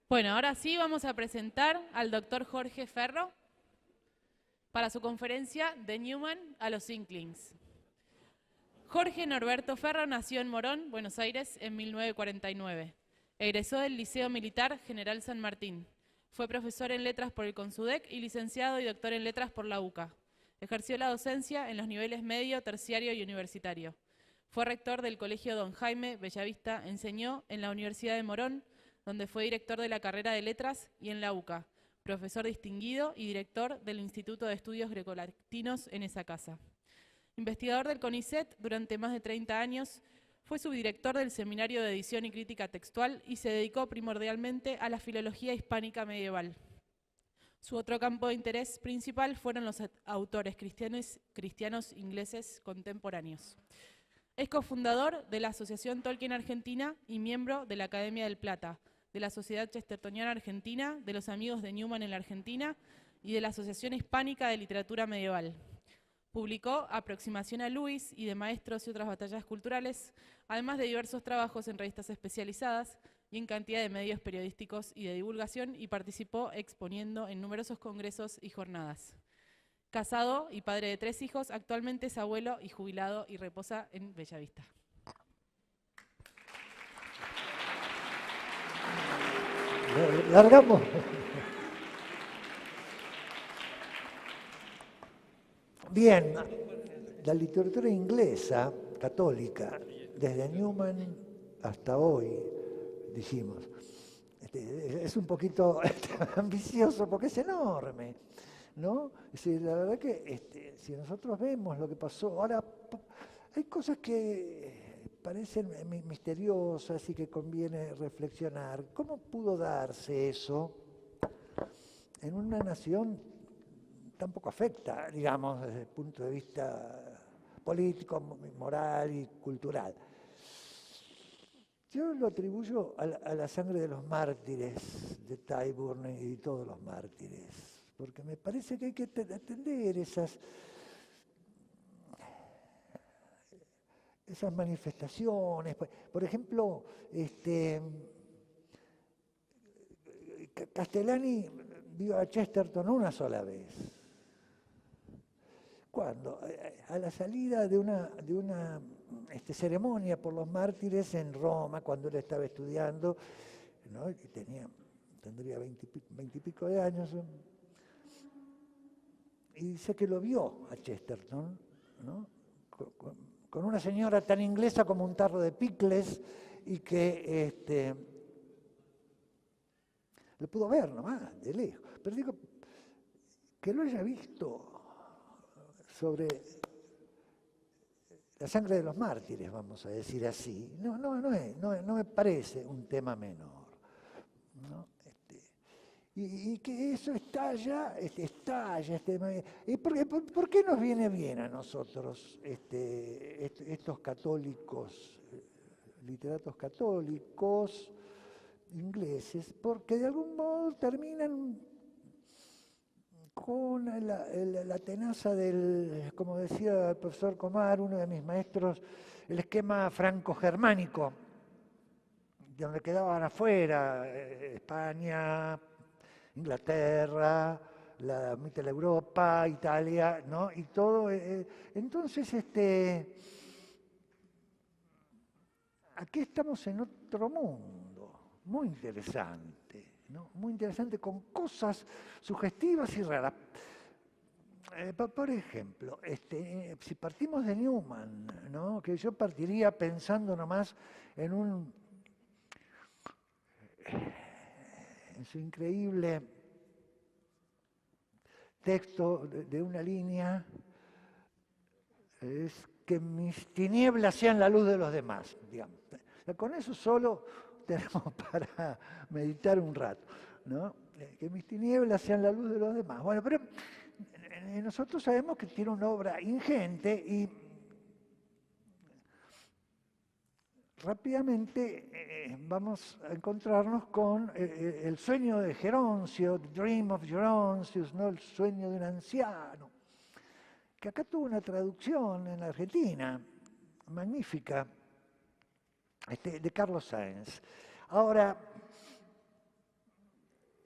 Bueno, ahora sí vamos a presentar al doctor Jorge Ferro para su conferencia de Newman a los Inklings. Jorge Norberto Ferro nació en Morón, Buenos Aires, en 1949. Egresó del Liceo Militar General San Martín. Fue profesor en letras por el CONSUDEC y licenciado y doctor en letras por la UCA. Ejerció la docencia en los niveles medio, terciario y universitario. Fue rector del Colegio Don Jaime Bellavista, enseñó en la Universidad de Morón, donde fue director de la carrera de letras, y en la UCA, profesor distinguido y director del Instituto de Estudios Grecolatinos en esa casa. Investigador del CONICET durante más de 30 años, fue subdirector del Seminario de Edición y Crítica Textual y se dedicó primordialmente a la filología hispánica medieval. Su otro campo de interés principal fueron los autores cristianos ingleses contemporáneos. Es cofundador de la Asociación Tolkien Argentina y miembro de la Academia del Plata, de la Sociedad Chestertoniana Argentina, de los Amigos de Newman en la Argentina y de la Asociación Hispánica de Literatura Medieval. Publicó Aproximación a Lewis y de Maestros y otras batallas culturales, además de diversos trabajos en revistas especializadas y en cantidad de medios periodísticos y de divulgación, y participó exponiendo en numerosos congresos y jornadas. Casado y padre de 3 hijos, actualmente es abuelo y jubilado y reposa en Bellavista. Largamos. Bien, la literatura inglesa, católica, desde Newman hasta hoy, dijimos, es un poquito ambicioso porque es enorme, ¿no? Es decir, la verdad que si nosotros vemos lo que pasó, ahora hay cosas que parecen misteriosas y que conviene reflexionar. ¿Cómo pudo darse eso en una nación tan poco afecta, digamos, desde el punto de vista político, moral y cultural? Yo lo atribuyo a la sangre de los mártires de Tyburn y de todos los mártires, porque me parece que hay que atender esas manifestaciones. Por ejemplo, Castellani vio a Chesterton una sola vez. ¿Cuándo? A la salida de una ceremonia por los mártires en Roma, cuando él estaba estudiando, ¿no? Y tendría 20 y pico de años, y dice que lo vio a Chesterton, ¿no? Con una señora tan inglesa como un tarro de picles, y que lo pudo ver nomás, de lejos. Pero digo, que lo haya visto sobre la sangre de los mártires, vamos a decir así, no me parece un tema menor, ¿no? Y que eso estalla. ¿Y por qué nos viene bien a nosotros estos católicos, literatos católicos ingleses? Porque de algún modo terminan con la tenaza del, como decía el profesor Comar, uno de mis maestros, el esquema franco-germánico, donde quedaban afuera España, Inglaterra, la Mittel Europa, Italia, ¿no? Y todo. Entonces, aquí estamos en otro mundo, muy interesante, ¿no? Muy interesante, con cosas sugestivas y raras. Por ejemplo, si partimos de Newman, ¿no? Que yo partiría pensando nomás en su increíble texto de una línea, es que mis tinieblas sean la luz de los demás, digamos. Con eso solo tenemos para meditar un rato, ¿no? Que mis tinieblas sean la luz de los demás. Bueno, pero nosotros sabemos que tiene una obra ingente y rápidamente vamos a encontrarnos con el sueño de Geroncio, The Dream of Gerontius, ¿no? El sueño de un anciano, que acá tuvo una traducción en la Argentina, magnífica, de Carlos Sáenz. Ahora,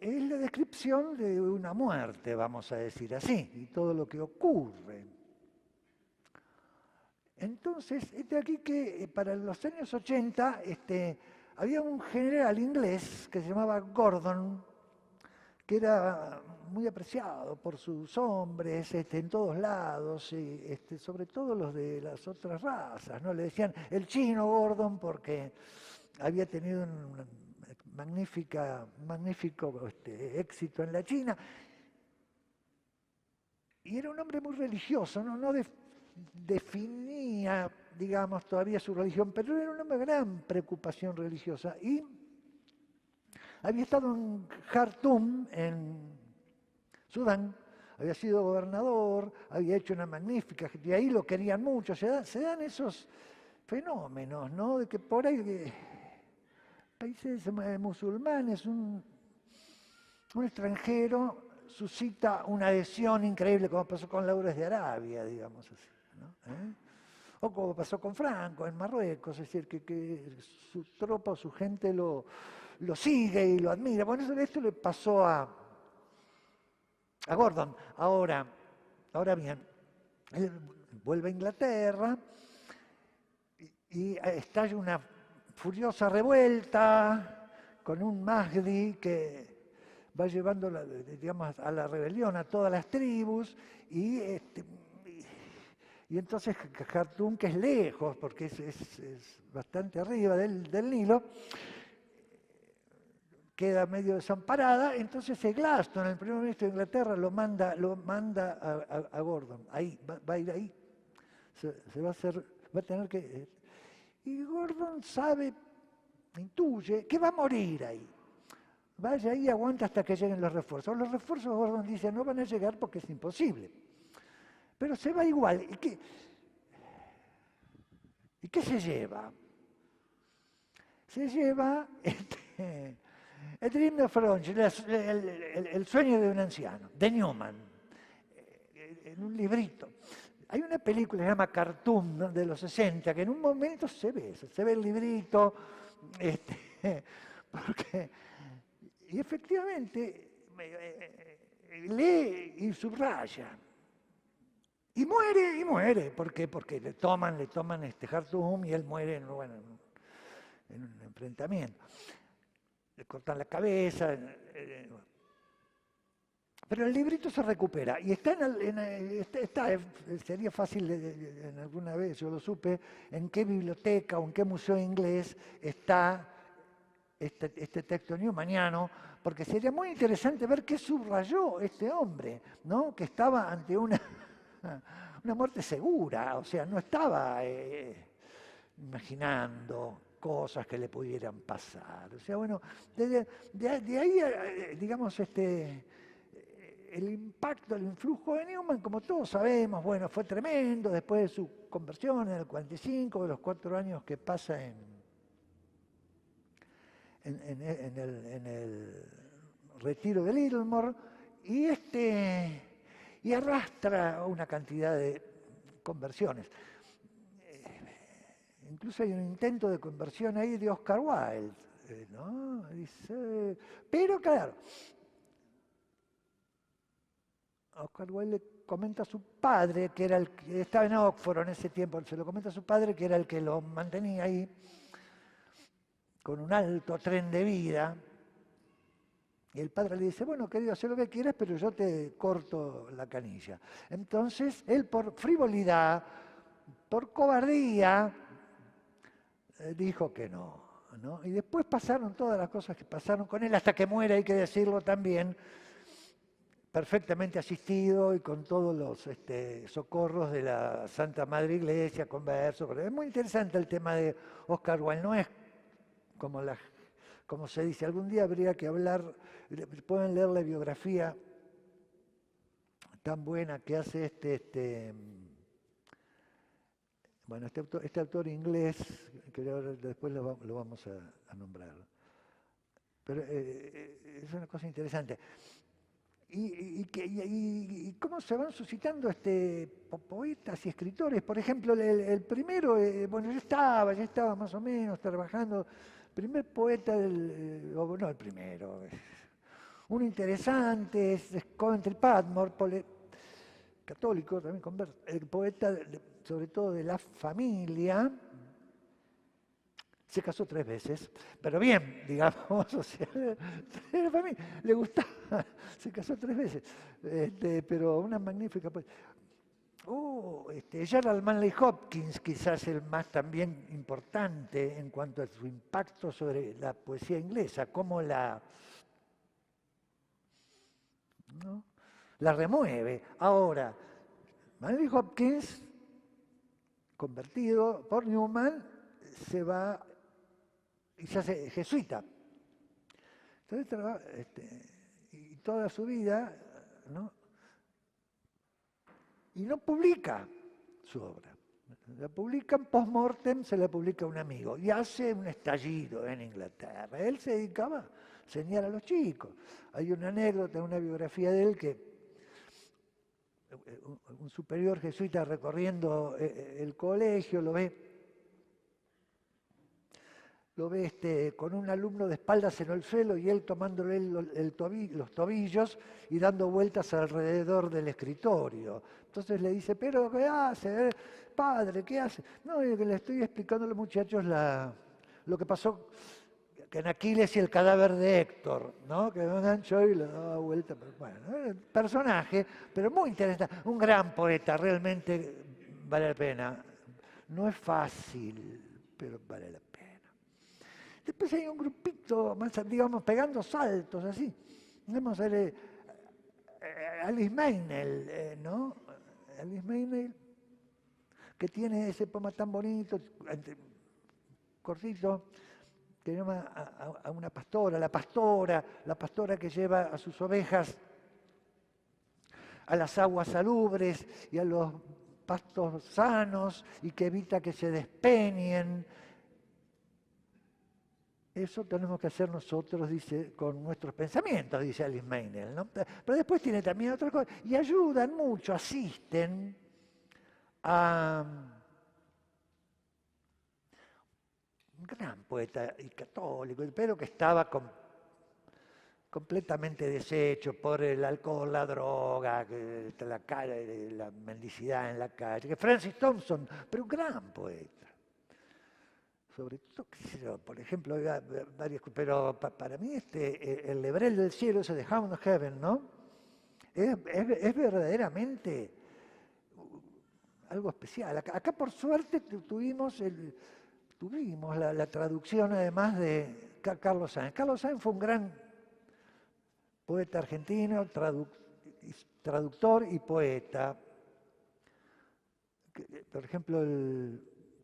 es la descripción de una muerte, vamos a decir así, y todo lo que ocurre. Entonces, aquí que para los años 80 había un general inglés que se llamaba Gordon, que era muy apreciado por sus hombres en todos lados, y, sobre todo los de las otras razas, ¿no? Le decían el chino Gordon porque había tenido un magnífico éxito en la China, y era un hombre muy religioso, no definía, digamos, todavía su religión, pero era un hombre de gran preocupación religiosa, y había estado en Jartum, en Sudán, había sido gobernador, había hecho una magnífica, y ahí lo querían mucho. Se dan esos fenómenos, ¿no? De que por ahí países musulmanes, un extranjero suscita una adhesión increíble, como pasó con Laures de Arabia, digamos así, ¿no? O como pasó con Franco en Marruecos, es decir, que su tropa o su gente lo sigue y lo admira. Bueno, esto le pasó a Gordon. Ahora bien, él vuelve a Inglaterra y estalla una furiosa revuelta con un Mahdi que va llevando, digamos, a la rebelión a todas las tribus, y entonces Jartum, que es lejos, porque es bastante arriba del Nilo, queda medio desamparada. Entonces Gladstone, el primer ministro de Inglaterra, lo manda a Gordon. Ahí, va a ir ahí. Va a tener que... Y Gordon intuye que va a morir ahí. Vaya ahí y aguanta hasta que lleguen los refuerzos. Los refuerzos, Gordon dice, no van a llegar porque es imposible. Pero se va igual. ¿Y qué se lleva? Se lleva el Dream of Fronge, el sueño de un anciano, de Newman, en un librito. Hay una película que se llama Cartoon, ¿no?, de los 60, que en un momento se ve el librito, y efectivamente lee y subraya. Y muere, porque le toman Jartum, y él muere en un enfrentamiento. Le cortan la cabeza. Pero el librito se recupera y sería fácil, en alguna vez yo lo supe, en qué biblioteca o en qué museo inglés está este texto newmaniano, porque sería muy interesante ver qué subrayó este hombre, ¿no? Que estaba ante una muerte segura, o sea, no estaba imaginando cosas que le pudieran pasar. O sea, bueno, de ahí, digamos, el impacto, el influjo de Newman, como todos sabemos, bueno, fue tremendo después de su conversión en el 45, de los 4 años que pasa en el retiro de Littlemore, y arrastra una cantidad de conversiones. Incluso hay un intento de conversión ahí de Oscar Wilde, ¿no? Dice, pero claro, Oscar Wilde le comenta a su padre, que era el que estaba en Oxford en ese tiempo, se lo comenta a su padre, que era el que lo mantenía ahí, con un alto tren de vida. Y el padre le dice, bueno, querido, haz lo que quieras, pero yo te corto la canilla. Entonces, él por frivolidad, por cobardía, dijo que no, ¿no? Y después pasaron todas las cosas que pasaron con él, hasta que muere, hay que decirlo también, perfectamente asistido y con todos los socorros de la Santa Madre Iglesia, converso. Es muy interesante el tema de Oscar Wilde, no es como se dice, algún día habría que hablar, pueden leer la biografía tan buena que hace este autor inglés, que después lo vamos a nombrar. Pero es una cosa interesante. Y cómo se van suscitando poetas y escritores. Por ejemplo, el primero, bueno, ya estaba más o menos trabajando. El primer poeta no el primero, Uno interesante es Coventry Patmore, católico, también el poeta sobre todo de la familia. Se casó 3 veces, pero bien, digamos, o sea, de la familia, le gustaba, se casó 3 veces, pero una magnífica poeta. Gerald Manley Hopkins, quizás el más también importante en cuanto a su impacto sobre la poesía inglesa, cómo ¿no? La remueve. Ahora, Manley Hopkins, convertido por Newman, se va y se hace jesuita. Entonces, y toda su vida, ¿no? Y no publica su obra. La publican post-mortem, se la publica un amigo y hace un estallido en Inglaterra. Él se dedicaba a enseñar a los chicos. Hay una anécdota, una biografía de él que un superior jesuita recorriendo el colegio lo ve con un alumno de espaldas en el suelo y él tomándole los tobillos y dando vueltas alrededor del escritorio. Entonces le dice, ¿pero qué hace? Padre, ¿qué hace? No, yo que le estoy explicando a los muchachos lo que pasó en Aquiles y el cadáver de Héctor, ¿no? Que me enganchó y le daba vuelta. Bueno, personaje, pero muy interesante. Un gran poeta, realmente vale la pena. No es fácil, pero vale la pena. Después hay un grupito, más, digamos, pegando saltos, así. Vamos a ver Alice Meynell, ¿no? Alice Meynell, que tiene ese poema tan bonito, cortito, que llama a una pastora, la pastora que lleva a sus ovejas a las aguas salubres y a los pastos sanos y que evita que se despeñen. Eso tenemos que hacer nosotros, dice, con nuestros pensamientos, dice Alice Meynell, ¿no? Pero después tiene también otras cosas, y ayudan mucho, asisten a un gran poeta y católico, pero que estaba completamente deshecho por el alcohol, la droga, la mendicidad en la calle, que Francis Thompson, pero un gran poeta. Sobre todo, qué sé yo, por ejemplo, varios, pero para mí el Lebrel del cielo, ese de Hound of Heaven, ¿no? Es verdaderamente algo especial. Acá por suerte tuvimos la traducción además de Carlos Sáenz. Carlos Sáenz fue un gran poeta argentino, traductor y poeta. Por ejemplo,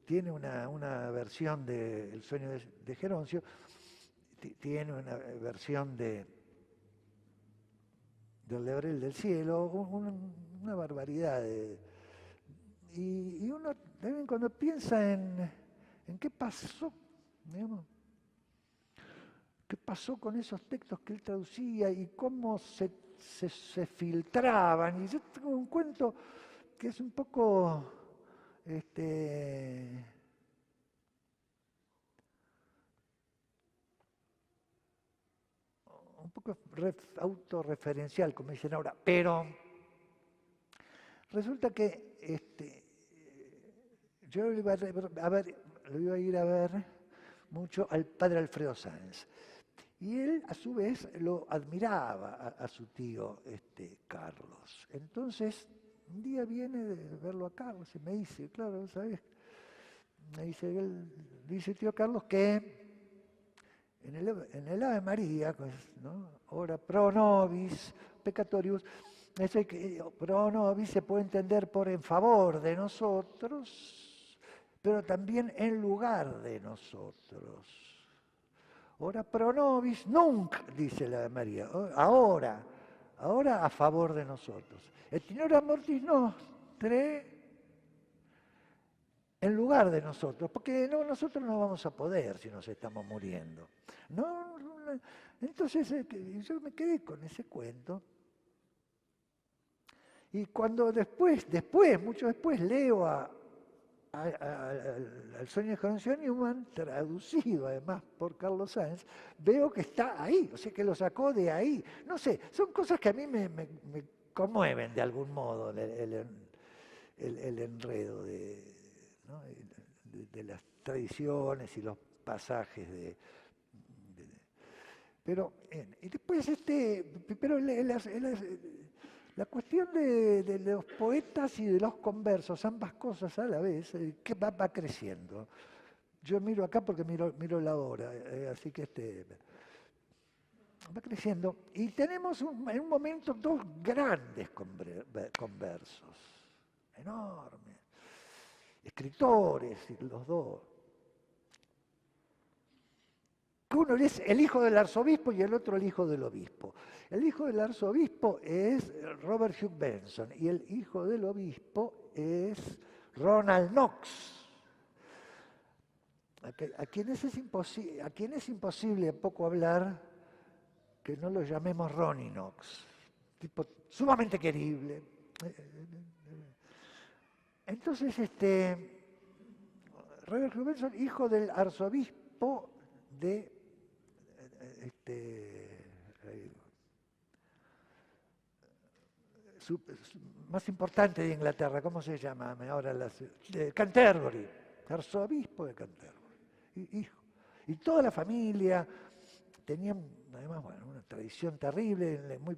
tiene una versión de El sueño de Geroncio, tiene una versión del Lebrel del cielo, una barbaridad. Y uno también cuando piensa en qué pasó, digamos, qué pasó con esos textos que él traducía y cómo se filtraban. Y yo tengo un cuento que es un poco autorreferencial, como dicen ahora, pero resulta que yo lo iba a ir a ver mucho al padre Alfredo Sáenz. Y él, a su vez, lo admiraba a su tío Carlos. Entonces, un día viene de verlo a Carlos y me dice, claro, ¿sabes? Él dice tío Carlos que en el Ave María, pues, ¿no? Ora pro nobis peccatorius, ese que pro nobis se puede entender por en favor de nosotros, pero también en lugar de nosotros. Ora pro nobis nunc, dice la Ave María, ahora a favor de nosotros. Et in hora mortis nostre, en lugar de nosotros, porque nosotros no vamos a poder si nos estamos muriendo. Entonces yo me quedé con ese cuento. Y cuando después, mucho después, leo a al sueño que conoció Newman, traducido además por Carlos Sáenz, veo que está ahí, o sea que lo sacó de ahí. No sé, son cosas que a mí me conmueven de algún modo el enredo ¿no? de las tradiciones y los pasajes pero, y después pero la cuestión de los poetas y de los conversos, ambas cosas a la vez, que va creciendo. Yo miro acá porque miro la hora, así que va creciendo. Y tenemos en un momento dos grandes conversos, enormes, escritores, los dos. Uno es el hijo del arzobispo y el otro el hijo del obispo. El hijo del arzobispo es Robert Hugh Benson y el hijo del obispo es Ronald Knox. A quienes es imposible poco hablar que no lo llamemos Ronnie Knox, tipo sumamente querible. Entonces, Robert Hugh Benson, hijo del arzobispo de más importante de Inglaterra, ¿cómo se llama ahora? De Canterbury, arzobispo de Canterbury, hijo. Y toda la familia tenían, además, bueno, una tradición terrible, muy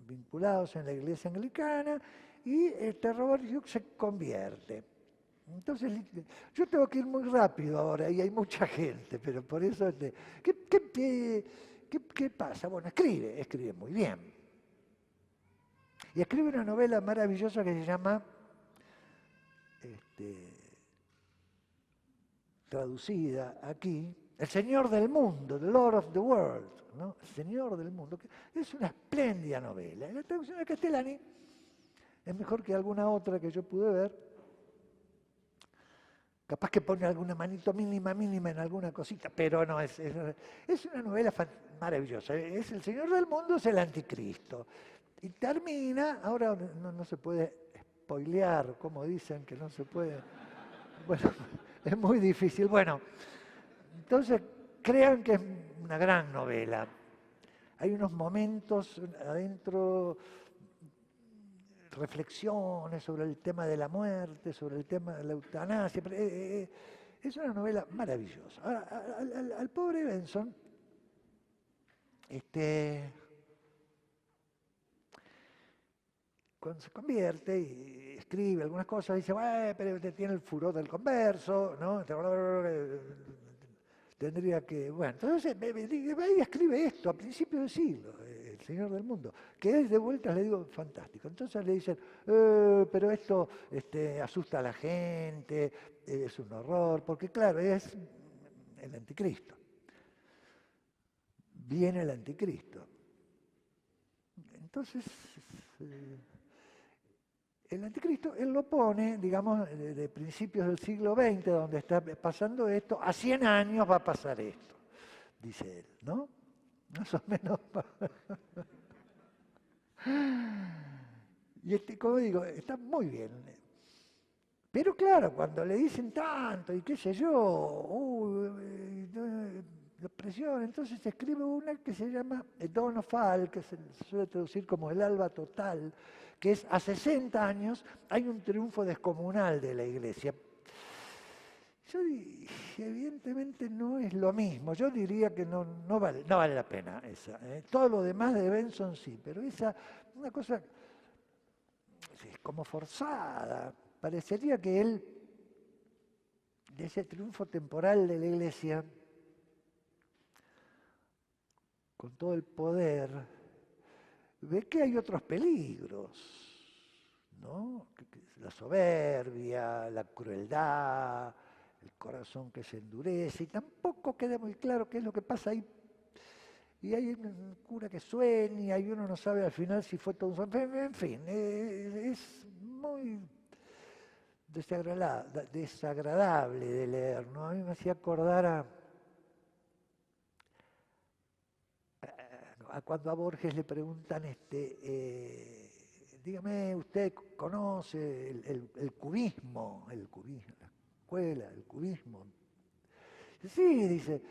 vinculados en la iglesia anglicana, y Robert Hugh se convierte. Entonces, yo tengo que ir muy rápido ahora y hay mucha gente, pero por eso, ¿qué pasa? Bueno, escribe muy bien. Y escribe una novela maravillosa que se llama, traducida aquí, El Señor del Mundo, The Lord of the World, ¿no? El Señor del Mundo, que es una espléndida novela. Y la traducción de Castellani es mejor que alguna otra que yo pude ver. Capaz que pone alguna manito mínima en alguna cosita, pero no, es una novela maravillosa. Es El Señor del Mundo, es el Anticristo. Y termina, ahora no se puede spoilear, como dicen que no se puede. Bueno, es muy difícil. Bueno, entonces crean que es una gran novela. Hay unos momentos adentro, reflexiones sobre el tema de la muerte, sobre el tema de la eutanasia. Es una novela maravillosa. Ahora, al pobre Benson, cuando se convierte y escribe algunas cosas, dice, pero tiene el furor del converso, ¿no? Tendría que, bueno, entonces y escribe esto a principios del siglo, El Señor del Mundo, que es de vuelta, le digo, fantástico. Entonces le dicen, pero esto asusta a la gente, es un horror, porque claro, es el anticristo. Viene el anticristo. Entonces, el anticristo, él lo pone, digamos, de principios del siglo XX, donde está pasando esto, a 100 años va a pasar esto, dice él, ¿no? Más o menos. Y como digo, está muy bien. Pero claro, cuando le dicen tanto y qué sé yo, la presión, entonces escribe una que se llama Dawn of All, que se suele traducir como el alba total, que es a 60 años hay un triunfo descomunal de la Iglesia. Yo evidentemente no es lo mismo, yo diría que no vale la pena esa. Todo lo demás de Benson sí, pero esa, una cosa es como forzada. Parecería que él, de ese triunfo temporal de la Iglesia, con todo el poder, ve que hay otros peligros, ¿no? La soberbia, la crueldad, el corazón que se endurece, y tampoco queda muy claro qué es lo que pasa ahí. Y hay un cura que sueña, y uno no sabe al final si fue todo un sueño. En fin, es muy desagradable de leer, ¿no? A mí me hacía acordar a cuando a Borges le preguntan, dígame, ¿usted conoce el cubismo? El cubismo, escuela, el cubismo. Sí, dice,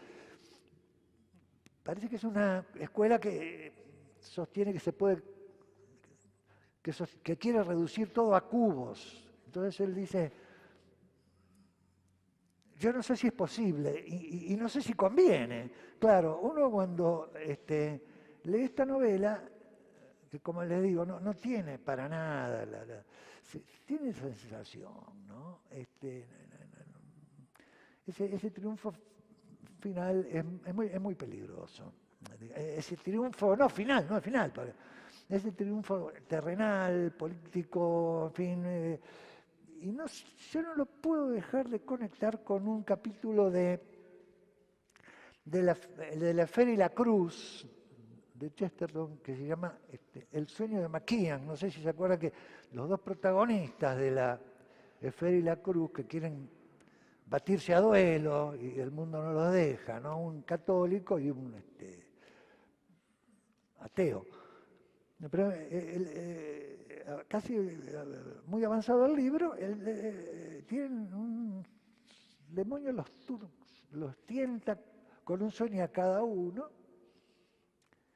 parece que es una escuela que sostiene que se puede, que quiere reducir todo a cubos. Entonces él dice, yo no sé si es posible y no sé si conviene. Claro, uno cuando lee esta novela, que como les digo, no tiene para nada, tiene esa sensación, ¿no? Ese triunfo final es muy peligroso. Ese triunfo, no final, no es final, ese triunfo terrenal, político, en fin, y yo no lo puedo dejar de conectar con un capítulo de la Fe y la Cruz de Chesterton que se llama El sueño de Maquian. No sé si se acuerdan que los dos protagonistas de la Fe y la Cruz que quieren batirse a duelo y el mundo no los deja, ¿no? Un católico y un ateo. Pero casi muy avanzado el libro, tienen un demonio los tienta con un sueño a cada uno,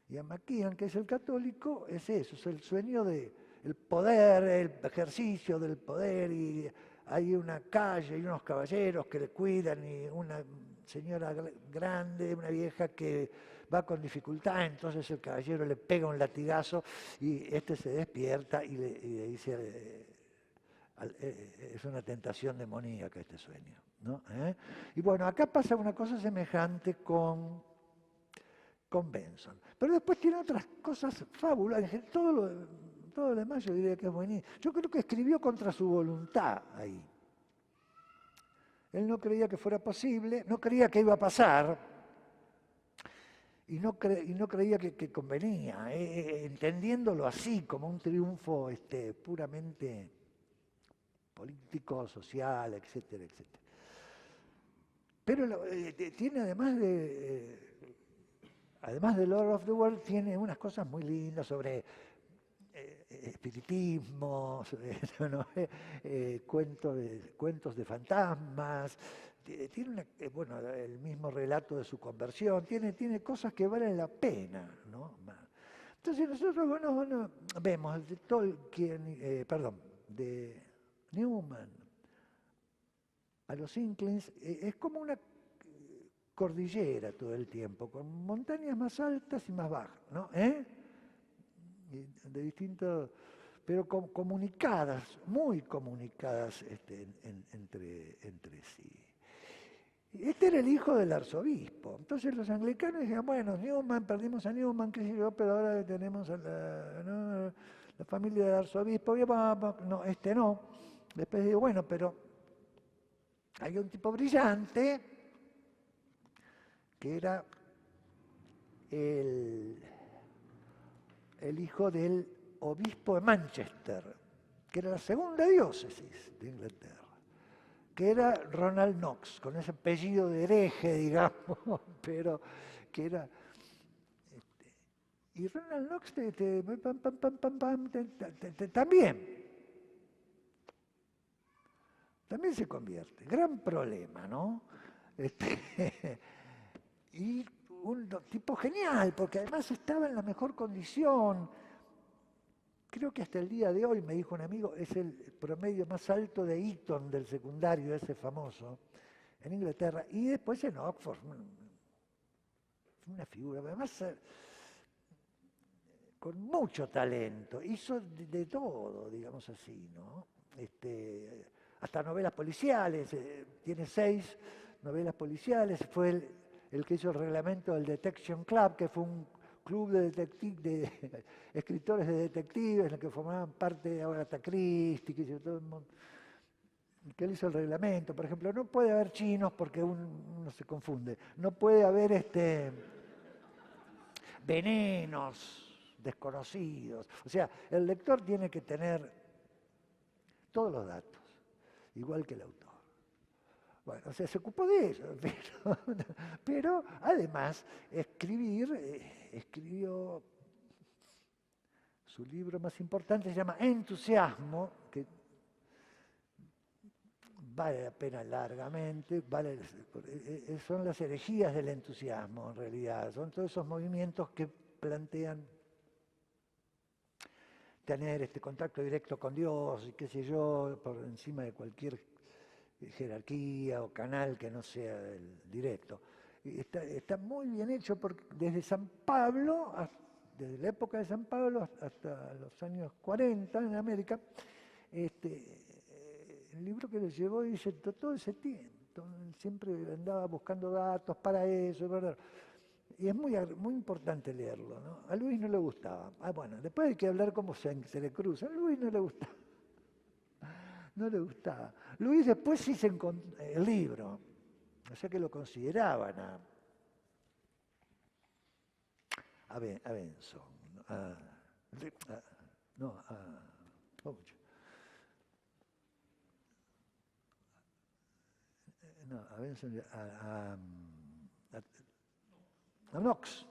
y a Maquian, que es el católico, es eso, es el sueño del poder, el ejercicio del poder, y hay una calle, y unos caballeros que le cuidan, y una señora grande, una vieja que va con dificultad, entonces el caballero le pega un latigazo y se despierta y le dice, es una tentación demoníaca este sueño, ¿no? Y bueno, acá pasa una cosa semejante con Benson. Pero después tiene otras cosas fabulosas, todo lo demás yo diría que es buenísimo. Yo creo que escribió contra su voluntad ahí. Él no creía que fuera posible, no creía que iba a pasar, y no creía que convenía, entendiéndolo así, como un triunfo puramente político, social, etcétera, etcétera. Pero tiene además de Lord of the World, tiene unas cosas muy lindas sobre espiritismo, ¿no? Cuentos de fantasmas. Tiene bueno, el mismo relato de su conversión, tiene cosas que valen la pena, ¿no? Entonces nosotros bueno, vemos de Tolkien, de Newman a los Inklings, es como una cordillera todo el tiempo, con montañas más altas y más bajas, ¿no? De distintos, pero comunicadas, muy comunicadas entre sí. Este era el hijo del arzobispo. Entonces los anglicanos decían, bueno, Newman, perdimos a Newman, qué sé yo, pero ahora tenemos a la familia del arzobispo. No, no. Después digo, bueno, pero hay un tipo brillante que era el hijo del obispo de Manchester, que era la segunda diócesis de Inglaterra, que era Ronald Knox, con ese apellido de hereje, digamos, pero que era... y Ronald Knox también se convierte. Gran problema, ¿no? Y un tipo genial, porque además estaba en la mejor condición. Creo que hasta el día de hoy, me dijo un amigo, es el promedio más alto de Eton del secundario, ese famoso, en Inglaterra, y después en Oxford. Una figura, además con mucho talento, hizo de todo, digamos así, ¿no? Hasta novelas policiales, tiene 6 novelas policiales, fue el que hizo el reglamento del Detection Club, que fue un club de escritores de detectives, en el que formaban parte ahora Agatha Christie, que todo el mundo, que él hizo el reglamento. Por ejemplo, no puede haber chinos porque uno se confunde, no puede haber venenos desconocidos. O sea, el lector tiene que tener todos los datos, igual que el autor. Bueno, o sea, se ocupó de eso, pero además escribió su libro más importante, se llama Entusiasmo, que vale la pena largamente, son las herejías del entusiasmo en realidad, son todos esos movimientos que plantean tener este contacto directo con Dios y qué sé yo, por encima de cualquier jerarquía o canal que no sea el directo. Y está muy bien hecho porque desde San Pablo, desde la época de San Pablo hasta los años 40 en América, el libro que le llevó dice todo ese tiempo, siempre andaba buscando datos para eso, ¿verdad? Y es muy importante leerlo, ¿no? A Luis no le gustaba. Bueno, después hay que hablar cómo se le cruza. A Luis no le gustaba. No le gustaba. Luis después sí se encontró el libro, o sea que lo consideraban a Benson. A Benson, a Knox.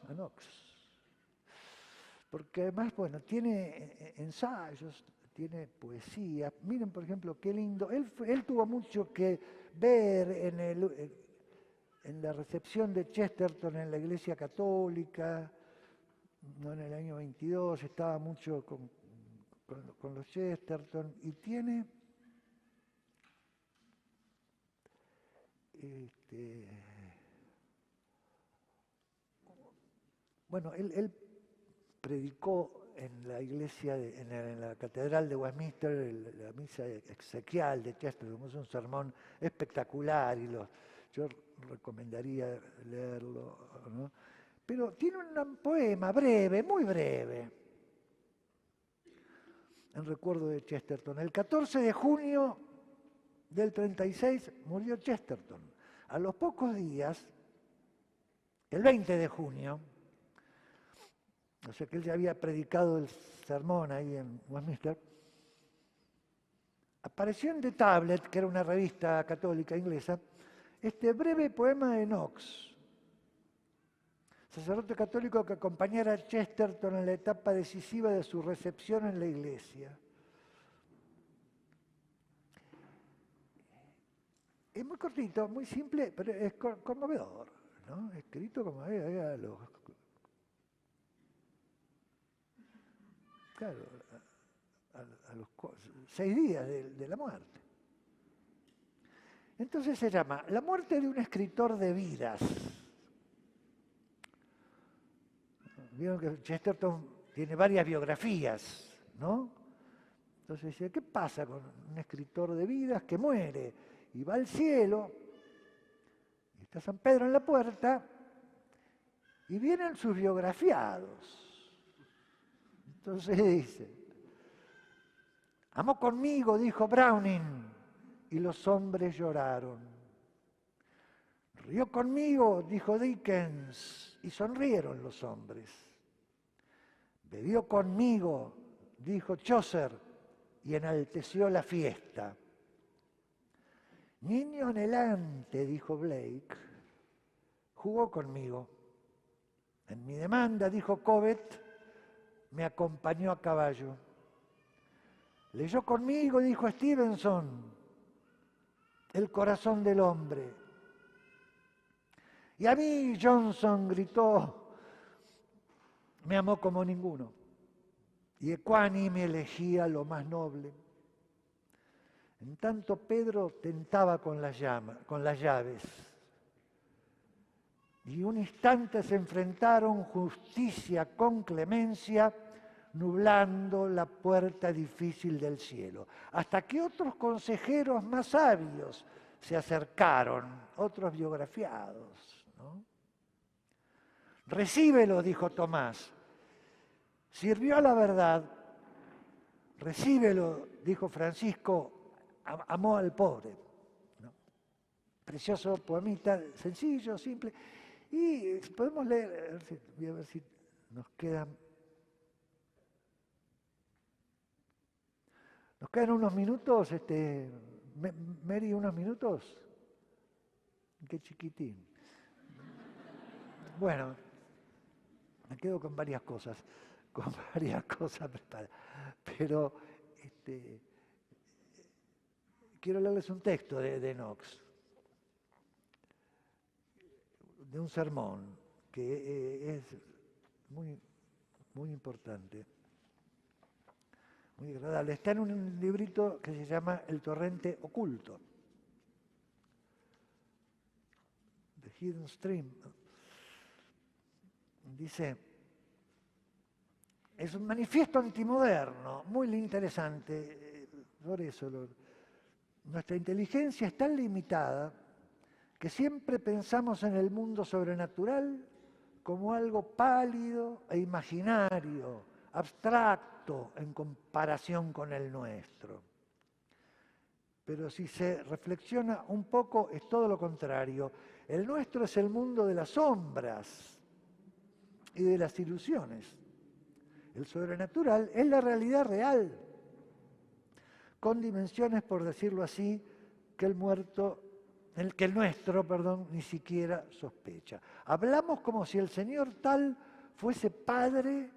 Porque además, bueno, tiene ensayos, tiene poesía. Miren, por ejemplo, qué lindo. Él tuvo mucho que ver en la recepción de Chesterton en la Iglesia Católica, no en el año 22, estaba mucho con los Chesterton, y tiene bueno, él predicó en la iglesia, en la catedral de Westminster, la misa exequial de Chesterton. Es un sermón espectacular y yo recomendaría leerlo, ¿no? Pero tiene un poema breve, muy breve, en recuerdo de Chesterton. El 14 de junio del 36 murió Chesterton. A los pocos días, el 20 de junio, o sea que él ya había predicado el sermón ahí en Westminster, apareció en The Tablet, que era una revista católica inglesa, este breve poema de Knox, sacerdote católico que acompañara a Chesterton en la etapa decisiva de su recepción en la iglesia. Es muy cortito, muy simple, pero es conmovedor, ¿no? Escrito como a los... Claro, a los 6 días de la muerte. Entonces se llama La muerte de un escritor de vidas. Vieron que Chesterton tiene varias biografías, ¿no? Entonces dice, ¿qué pasa con un escritor de vidas que muere y va al cielo? Y está San Pedro en la puerta y vienen sus biografiados. Entonces dice, amó conmigo, dijo Browning, y los hombres lloraron. Rió conmigo, dijo Dickens, y sonrieron los hombres. Bebió conmigo, dijo Chaucer, y enalteció la fiesta. Niño anhelante, dijo Blake, jugó conmigo. En mi demanda, dijo Cobbett, me acompañó a caballo. Leyó conmigo, dijo Stevenson, el corazón del hombre. Y a mí, Johnson gritó, me amó como ninguno. Y ecuánime elegía lo más noble. En tanto Pedro tentaba con las llaves. Y un instante se enfrentaron justicia con clemencia, nublando la puerta difícil del cielo. Hasta que otros consejeros más sabios se acercaron, otros biografiados, ¿no? Recíbelo, dijo Tomás. Sirvió a la verdad. Recíbelo, dijo Francisco, amó al pobre. ¿No? Precioso poemita, sencillo, simple. Y podemos leer, voy a ver si nos quedan unos minutos, Mary, unos minutos. Qué chiquitín. Bueno, me quedo con varias cosas preparadas. Pero quiero leerles un texto de Knox, de un sermón que es muy, muy importante, muy agradable. Está en un librito que se llama El torrente oculto, The Hidden Stream. Dice, es un manifiesto antimoderno, muy interesante, por eso nuestra inteligencia es tan limitada que siempre pensamos en el mundo sobrenatural como algo pálido e imaginario, abstracto en comparación con el nuestro. Pero si se reflexiona un poco, es todo lo contrario. El nuestro es el mundo de las sombras y de las ilusiones. El sobrenatural es la realidad real, con dimensiones, por decirlo así, que el nuestro, ni siquiera sospecha. Hablamos como si el Señor tal fuese Padre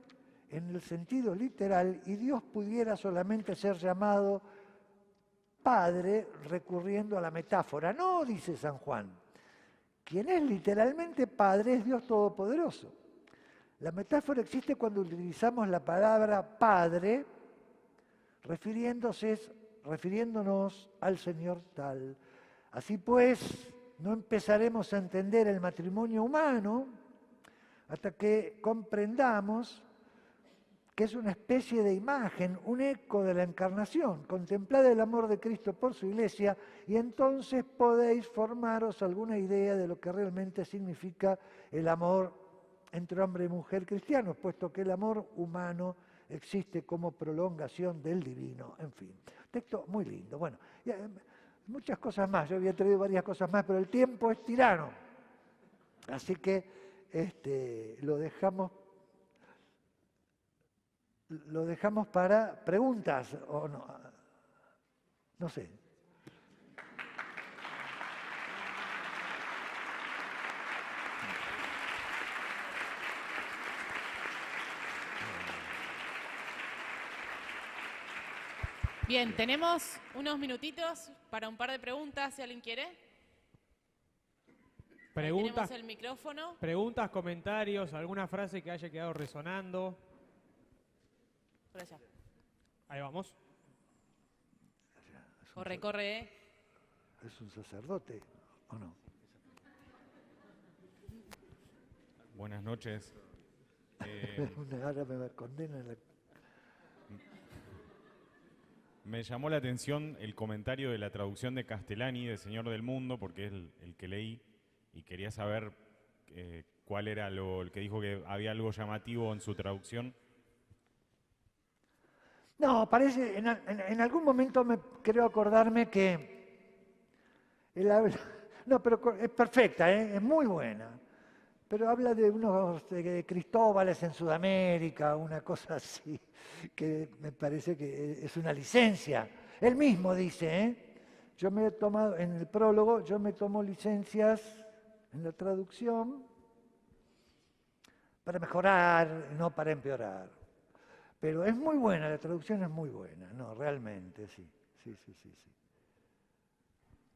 en el sentido literal y Dios pudiera solamente ser llamado Padre recurriendo a la metáfora. No, dice San Juan, quien es literalmente Padre es Dios Todopoderoso. La metáfora existe cuando utilizamos la palabra Padre refiriéndonos al Señor tal. Así pues, no empezaremos a entender el matrimonio humano hasta que comprendamos que es una especie de imagen, un eco de la encarnación. Contemplad el amor de Cristo por su Iglesia y entonces podéis formaros alguna idea de lo que realmente significa el amor entre hombre y mujer cristianos, puesto que el amor humano existe como prolongación del divino, en fin. Texto muy lindo. Bueno, muchas cosas más, yo había traído varias cosas más, pero el tiempo es tirano. Así que lo dejamos para preguntas, o no, no sé. Bien, tenemos unos minutitos para un par de preguntas, si alguien quiere. Preguntas, tenemos el micrófono. preguntas, comentarios, alguna frase que haya quedado resonando. Por allá. Ahí vamos. Corre, corre. ¿Es un sacerdote o no? Buenas noches. Ahora me condenan. Me llamó la atención el comentario de la traducción de Castellani de Señor del Mundo, porque es el que leí, y quería saber cuál era el que dijo que había algo llamativo en su traducción. No, parece, en algún momento creo acordarme que él habla, no, pero es perfecta, es muy buena, pero habla de unos Cristóbales en Sudamérica, una cosa así, que me parece que es una licencia. Él mismo dice, yo me he tomado, en el prólogo, yo me tomo licencias en la traducción para mejorar, no para empeorar. Pero es muy buena, la traducción es muy buena, no, realmente, sí.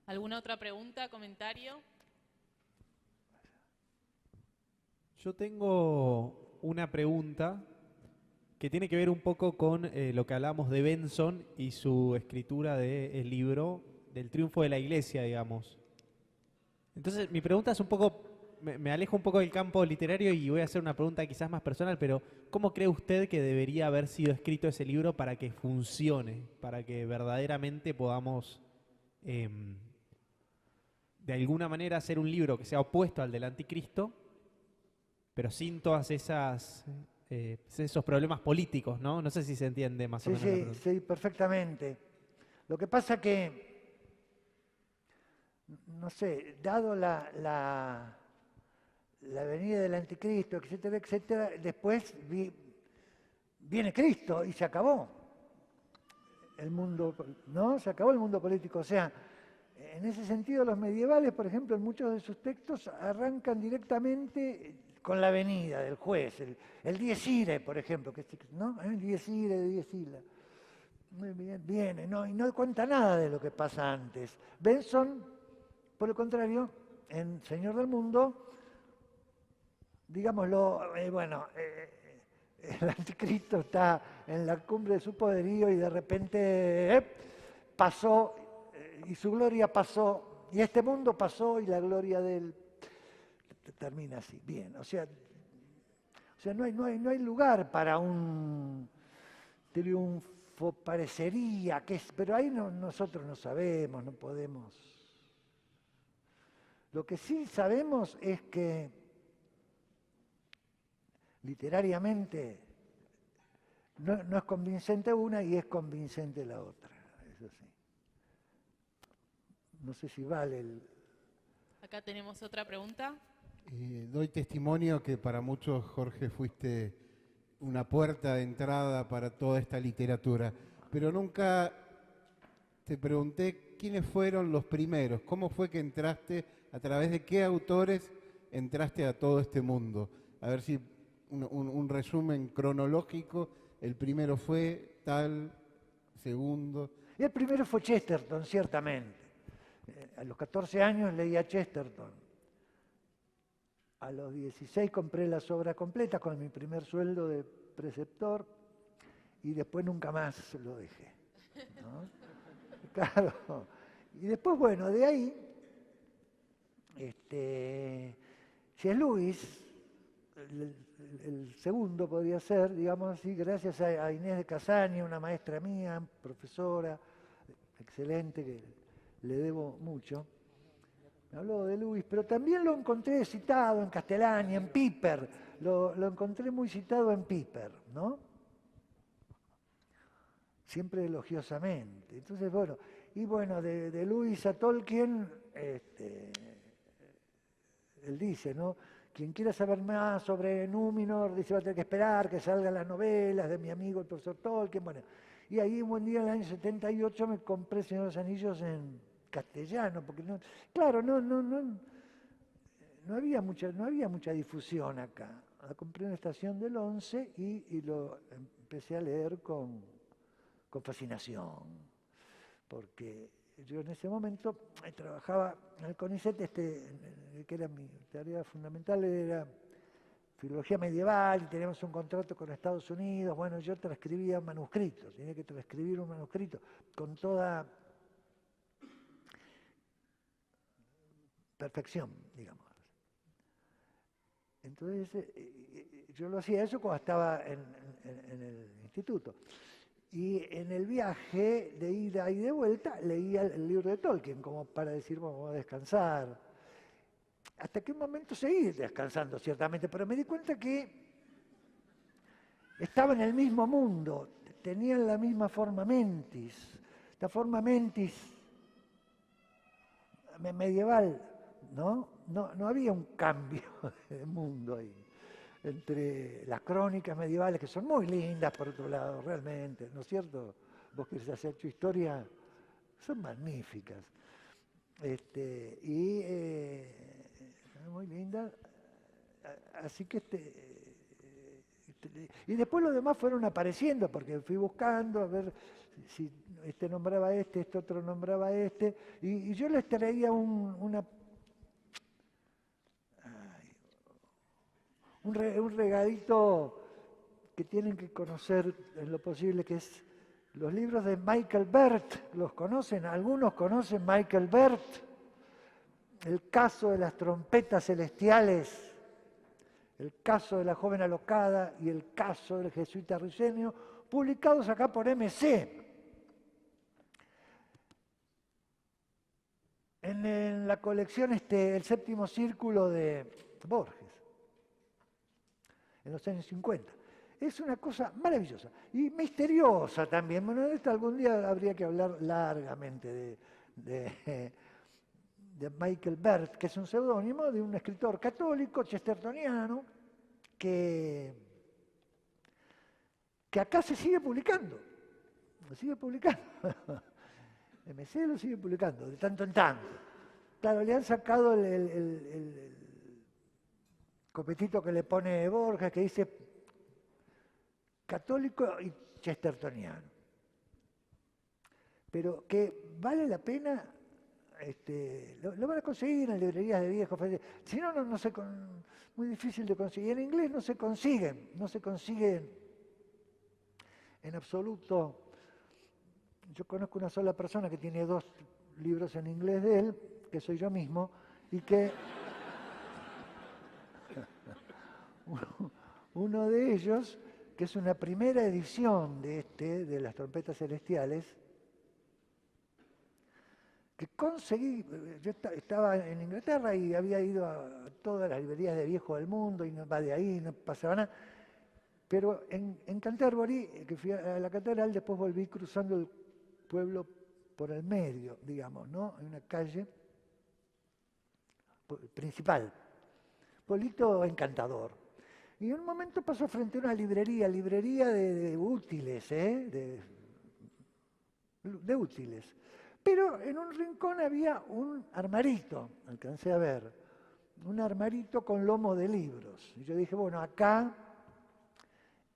¿Alguna otra pregunta, comentario? Yo tengo una pregunta que tiene que ver un poco con lo que hablamos de Benson y su escritura del libro del triunfo de la iglesia, digamos. Entonces, mi pregunta es un poco, me alejo un poco del campo literario y voy a hacer una pregunta quizás más personal, pero ¿cómo cree usted que debería haber sido escrito ese libro para que funcione, para que verdaderamente podamos, de alguna manera, hacer un libro que sea opuesto al del anticristo, pero sin todas esos problemas políticos, ¿no? No sé si se entiende más o menos. Sí, perfectamente. Lo que pasa que, no sé, dado la venida del anticristo, etcétera, etcétera, después viene Cristo y se acabó el mundo, ¿no? Se acabó el mundo político. O sea, en ese sentido los medievales, por ejemplo, en muchos de sus textos arrancan directamente con la venida del juez, el dies irae, por ejemplo, ¿no? El dies irae, dies illa. Muy bien, viene, no, y no cuenta nada de lo que pasa antes. Benson, por el contrario, en Señor del Mundo, digámoslo, el anticristo está en la cumbre de su poderío y de repente pasó, y su gloria pasó, y este mundo pasó y la gloria de él termina así. Bien, o sea no hay lugar para un triunfo, parecería que es, pero ahí nosotros no sabemos, no podemos. Lo que sí sabemos es que literariamente no es convincente una y es convincente la otra, eso sí. No sé si vale el... Acá tenemos otra pregunta. Doy testimonio que para muchos, Jorge, fuiste una puerta de entrada para toda esta literatura, pero nunca te pregunté quiénes fueron los primeros, cómo fue que entraste, a través de qué autores entraste a todo este mundo. A ver si un resumen cronológico, el primero fue tal, segundo. Y el primero fue Chesterton, ciertamente. A los 14 años leía Chesterton. A los 16 compré las obras completas con mi primer sueldo de preceptor y después nunca más lo dejé, ¿no? Claro. Y después, bueno, de ahí, C.S. Lewis, el segundo podría ser, digamos así, gracias a Inés de Casani, una maestra mía, profesora, excelente, que le debo mucho. Me habló de Lewis, pero también lo encontré citado en Castellani, en Piper, lo encontré muy citado en Piper, ¿no? Siempre elogiosamente. Entonces, bueno, de Lewis a Tolkien, él dice, ¿no? Quien quiera saber más sobre Númenor, dice, va a tener que esperar que salgan las novelas de mi amigo el profesor Tolkien, bueno. Y ahí un buen día, en el año 78, me compré Señor de los Anillos en castellano, porque no había mucha difusión acá. La compré en la estación del 11 y lo empecé a leer con fascinación, porque yo en ese momento trabajaba en el CONICET, que era mi tarea fundamental, era filología medieval, y teníamos un contrato con Estados Unidos. Bueno, yo transcribía manuscritos, tenía que transcribir un manuscrito con toda perfección, digamos. Entonces, yo lo hacía eso cuando estaba en el instituto. Y en el viaje de ida y de vuelta leía el libro de Tolkien, como para decir, bueno, vamos a descansar. Hasta que un momento seguí descansando, ciertamente, pero me di cuenta que estaba en el mismo mundo, tenían la misma forma mentis. La forma mentis medieval, ¿no? No había un cambio de mundo ahí. Entre las crónicas medievales, que son muy lindas por otro lado, realmente, ¿no es cierto? Vos que has hecho historia, son magníficas. Muy lindas. Así que y después los demás fueron apareciendo, porque fui buscando a ver si este nombraba este otro nombraba este, y yo les traía un regadito que tienen que conocer en lo posible, que es los libros de Michael Bert. ¿Los conocen? ¿Algunos conocen Michael Bert? El caso de las trompetas celestiales, el caso de la joven alocada y el caso del jesuita risueño, publicados acá por MC. En la colección El séptimo círculo de Borges, en los años 50. Es una cosa maravillosa y misteriosa también. Bueno, de esto algún día habría que hablar largamente de Michael Bert, que es un seudónimo de un escritor católico chestertoniano que acá se sigue publicando. Lo sigue publicando. MC lo sigue publicando, de tanto en tanto. Claro, le han sacado el copetito que le pone Borges, que dice católico y chestertoniano. pero que vale la pena, lo van a conseguir en librerías de viejos. Si no, muy difícil de conseguir. En inglés no se consiguen en absoluto. Yo conozco una sola persona que tiene 2 libros en inglés de él, que soy yo mismo, y que uno de ellos, que es una primera edición de las trompetas celestiales, que conseguí. Yo estaba en Inglaterra y había ido a todas las librerías de viejo del mundo y no va de ahí, no pasaba nada. Pero en Canterbury, que fui a la catedral, después volví cruzando el pueblo por el medio, digamos, ¿no? En una calle principal. Pueblito encantador. Y en un momento pasó frente a una librería de útiles, de útiles. Pero en un rincón había un armarito, alcancé a ver, un armarito con lomo de libros. Y yo dije, bueno, acá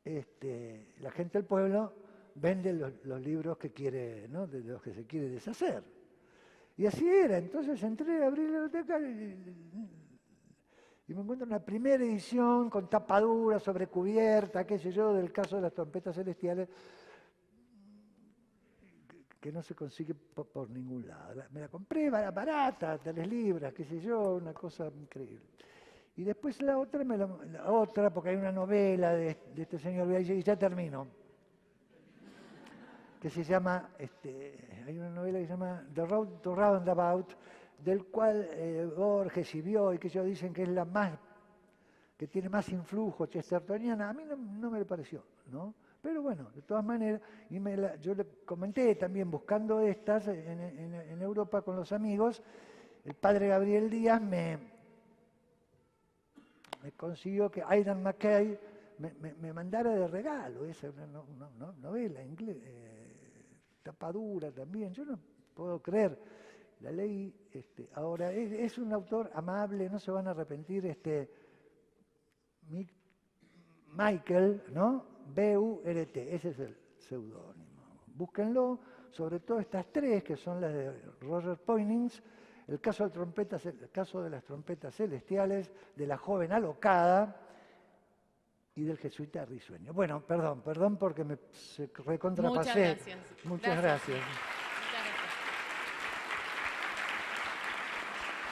la gente del pueblo vende los libros que quiere, ¿no? De los que se quiere deshacer. Y así era. Entonces entré, abrí la biblioteca y me encuentro una primera edición con tapadura, sobrecubierta, qué sé yo, del caso de las trompetas celestiales, que no se consigue por ningún lado. Me la compré, barata, 3 libras, qué sé yo, una cosa increíble. Y después la otra, porque hay una novela de este señor, y ya termino, que se llama, hay una novela que se llama The Road to Roundabout, del cual Borges y Bioy, que ellos dicen que es la más, que tiene más influjo chestertoniana. A mí no me lo pareció, ¿no? Pero bueno, de todas maneras, yo le comenté también buscando estas en Europa con los amigos, el padre Gabriel Díaz me consiguió que Aidan McKay me mandara de regalo, esa es una novela inglés, tapadura también, yo no puedo creer, la leí, ahora es un autor amable, no se van a arrepentir, Michael, ¿no? B-U-R-T, ese es el seudónimo. Búsquenlo, sobre todo estas 3, que son las de Roger Poynings, el caso de las trompetas celestiales, de la joven alocada y del jesuita risueño. Bueno, perdón porque me recontrapasé. Muchas gracias. Muchas gracias.